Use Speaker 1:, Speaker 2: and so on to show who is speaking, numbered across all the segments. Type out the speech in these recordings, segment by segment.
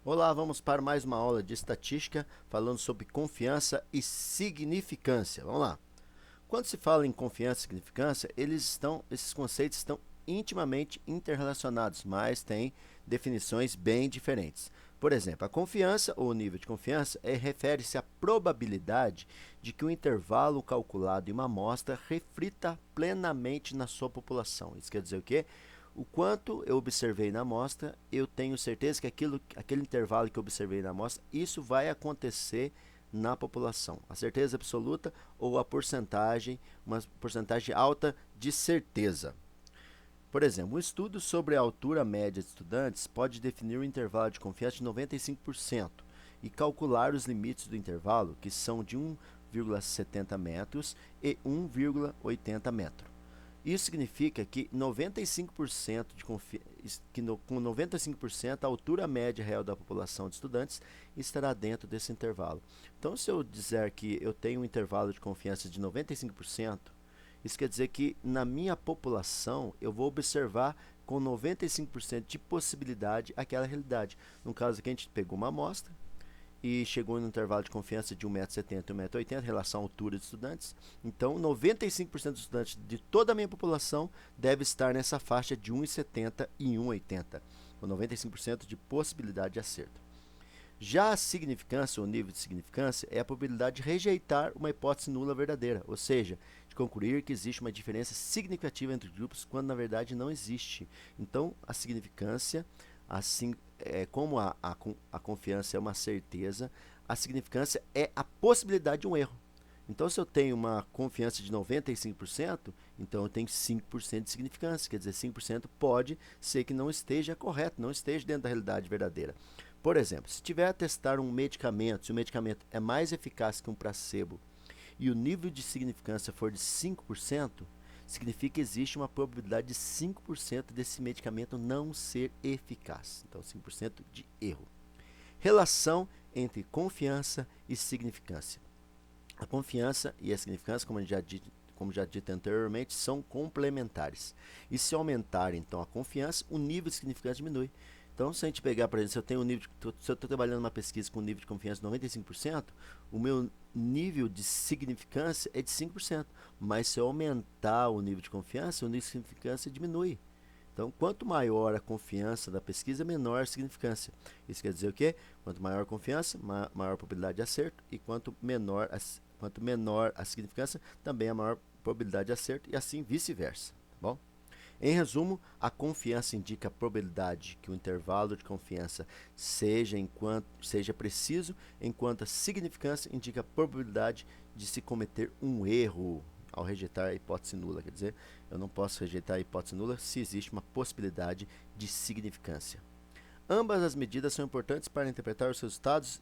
Speaker 1: Olá, vamos para mais uma aula de estatística falando sobre confiança e significância. Vamos lá. Quando se fala em confiança e significância, esses conceitos estão intimamente interrelacionados, mas têm definições bem diferentes. Por exemplo, a confiança ou nível de confiança refere-se à probabilidade de que o intervalo calculado em uma amostra reflita plenamente na sua população. Isso quer dizer o quê? O quanto eu observei na amostra, eu tenho certeza que aquele intervalo que eu observei na amostra, isso vai acontecer na população. A certeza absoluta ou a porcentagem, uma porcentagem alta de certeza. Por exemplo, um estudo sobre a altura média de estudantes pode definir um intervalo de confiança de 95% e calcular os limites do intervalo, que são de 1,70 metros e 1,80 metros. Isso significa que 95% com 95% a altura média real da população de estudantes estará dentro desse intervalo. Então, se eu dizer que eu tenho um intervalo de confiança de 95%, isso quer dizer que na minha população eu vou observar com 95% de possibilidade aquela realidade. No caso aqui, a gente pegou uma amostra e chegou no intervalo de confiança de 1,70 m e 1,80 m em relação à altura de estudantes. Então, 95% dos estudantes de toda a minha população deve estar nessa faixa de 1,70 m e 1,80 m, com 95% de possibilidade de acerto. Já a significância, ou nível de significância, é a probabilidade de rejeitar uma hipótese nula verdadeira, ou seja, de concluir que existe uma diferença significativa entre grupos, quando na verdade não existe. Então, a significância, assim, como a confiança é uma certeza, a significância é a possibilidade de um erro. Então, se eu tenho uma confiança de 95%, então eu tenho 5% de significância, quer dizer, 5% pode ser que não esteja correto, não esteja dentro da realidade verdadeira. Por exemplo, se tiver a testar um medicamento, se o medicamento é mais eficaz que um placebo e o nível de significância for de 5%, significa que existe uma probabilidade de 5% desse medicamento não ser eficaz. Então, 5% de erro. Relação entre confiança e significância. A confiança e a significância, como já dito anteriormente, são complementares. E se aumentar então a confiança, o nível de significância diminui. Então, se a gente pegar, por exemplo, se eu tenho um nível se eu estou trabalhando numa pesquisa com um nível de confiança de 95%, o meu nível de significância é de 5%. Mas se eu aumentar o nível de confiança, o nível de significância diminui. Então, quanto maior a confiança da pesquisa, menor a significância. Isso quer dizer o quê? Quanto maior a confiança, maior a probabilidade de acerto, e quanto menor a significância, também a maior probabilidade de acerto, e assim vice-versa. Tá bom? Em resumo, a confiança indica a probabilidade que o intervalo de confiança seja preciso, enquanto a significância indica a probabilidade de se cometer um erro ao rejeitar a hipótese nula. Quer dizer, eu não posso rejeitar a hipótese nula se existe uma possibilidade de significância. Ambas as medidas são importantes para interpretar os resultados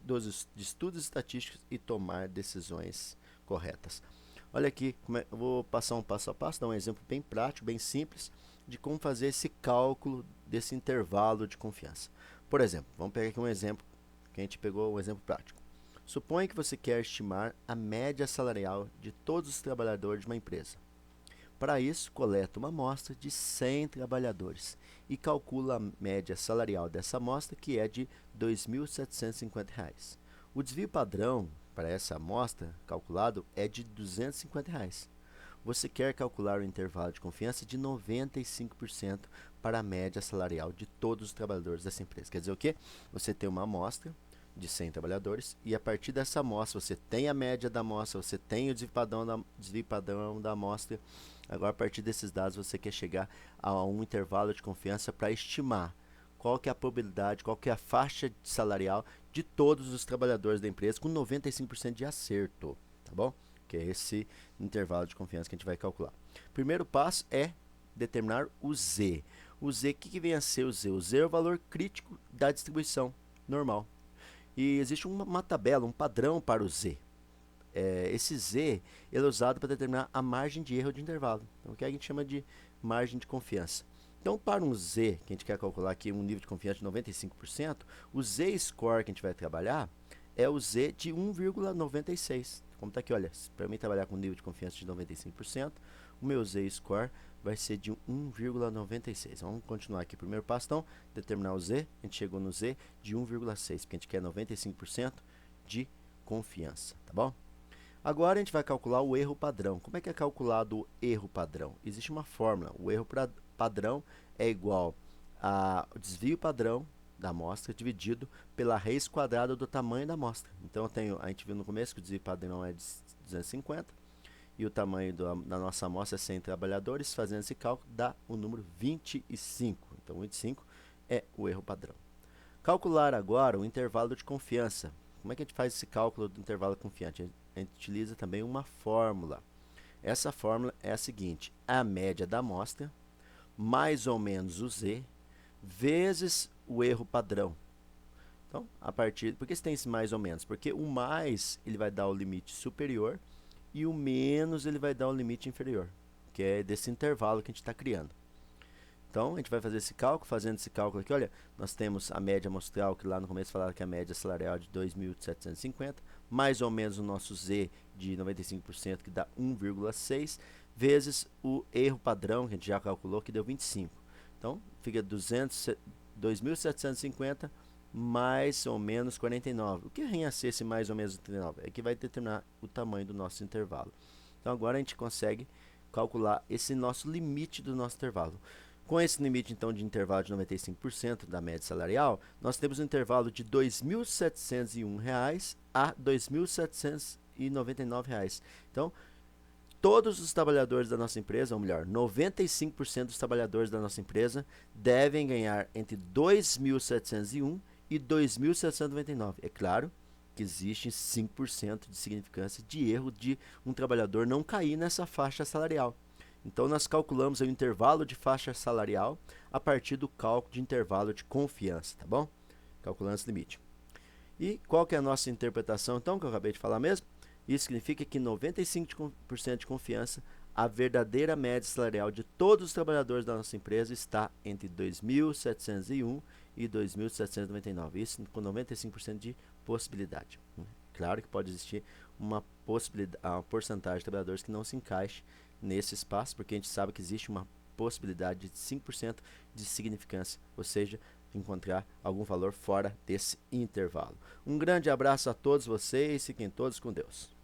Speaker 1: de estudos estatísticos e tomar decisões corretas. Olha aqui, eu vou passar um passo a passo, dar um exemplo bem prático, bem simples, de como fazer esse cálculo desse intervalo de confiança. Por exemplo, vamos pegar aqui um exemplo, que a gente pegou um exemplo prático. Suponha que você quer estimar a média salarial de todos os trabalhadores de uma empresa. Para isso, coleta uma amostra de 100 trabalhadores e calcula a média salarial dessa amostra, que é de R$ 2.750. O desvio padrão para essa amostra calculado é de R$ 250. Você quer calcular o intervalo de confiança de 95% para a média salarial de todos os trabalhadores dessa empresa. Quer dizer o quê? Você tem uma amostra de 100 trabalhadores e a partir dessa amostra você tem a média da amostra, você tem o desvio padrão da amostra. Agora, a partir desses dados, você quer chegar a um intervalo de confiança para estimar qual que é a probabilidade, qual que é a faixa salarial de todos os trabalhadores da empresa com 95% de acerto, tá bom? Que é esse intervalo de confiança que a gente vai calcular. Primeiro passo é determinar o Z. O Z, o que vem a ser o Z? O Z é o valor crítico da distribuição normal. E existe uma tabela, um padrão para o Z. Esse Z ele é usado para determinar a margem de erro de intervalo. Então, o que a gente chama de margem de confiança. Então, para um Z, que a gente quer calcular aqui um nível de confiança de 95%, o Z-score que a gente vai trabalhar é o Z de 1,96. Como está aqui, olha, para mim trabalhar com um nível de confiança de 95%, o meu z-score vai ser de 1,96. Vamos continuar aqui. Primeiro passo, então, determinar o z. A gente chegou no z de 1,6, porque a gente quer 95% de confiança, tá bom? Agora a gente vai calcular o erro padrão. Como é que é calculado o erro padrão? Existe uma fórmula. O erro padrão é igual ao desvio padrão da amostra dividido pela raiz quadrada do tamanho da amostra. Então, a gente viu no começo que o desvio padrão é de 250 e o tamanho da nossa amostra é 100 trabalhadores. Fazendo esse cálculo, dá o número 25. Então, 25 é o erro padrão. Calcular agora o intervalo de confiança. Como é que a gente faz esse cálculo do intervalo confiante? A gente utiliza também uma fórmula. Essa fórmula é a seguinte: a média da amostra mais ou menos o z vezes o erro padrão. Então, por que você tem esse mais ou menos? Porque o mais ele vai dar o limite superior e o menos ele vai dar o limite inferior, que é desse intervalo que a gente está criando. Então, a gente vai fazer esse cálculo. Fazendo esse cálculo aqui, olha, nós temos a média amostral, que lá no começo falaram que a média salarial é de 2.750, mais ou menos o nosso Z de 95%, que dá 1,6, vezes o erro padrão, que a gente já calculou, que deu 25. Então, fica 2.750 mais ou menos 49. O que vem a ser esse mais ou menos 39? É que vai determinar o tamanho do nosso intervalo. Então, agora a gente consegue calcular esse nosso limite do nosso intervalo. Com esse limite, então, de intervalo de 95% da média salarial, nós temos um intervalo de R$ 2.701 a R$ 2.799. Então, todos os trabalhadores da nossa empresa, ou melhor, 95% dos trabalhadores da nossa empresa devem ganhar entre R$ 2.701 e R$ 2.799. É claro que existe 5% de significância de erro de um trabalhador não cair nessa faixa salarial. Então, nós calculamos o intervalo de faixa salarial a partir do cálculo de intervalo de confiança, tá bom? Calculando esse limite. E qual que é a nossa interpretação, então, que eu acabei de falar mesmo? Isso significa que 95% de confiança, a verdadeira média salarial de todos os trabalhadores da nossa empresa está entre 2.701 e 2.799. Isso com 95% de possibilidade. Claro que pode existir uma porcentagem de trabalhadores que não se encaixe nesse espaço, porque a gente sabe que existe uma possibilidade de 5% de significância, ou seja, encontrar algum valor fora desse intervalo. Um grande abraço a todos vocês, fiquem todos com Deus.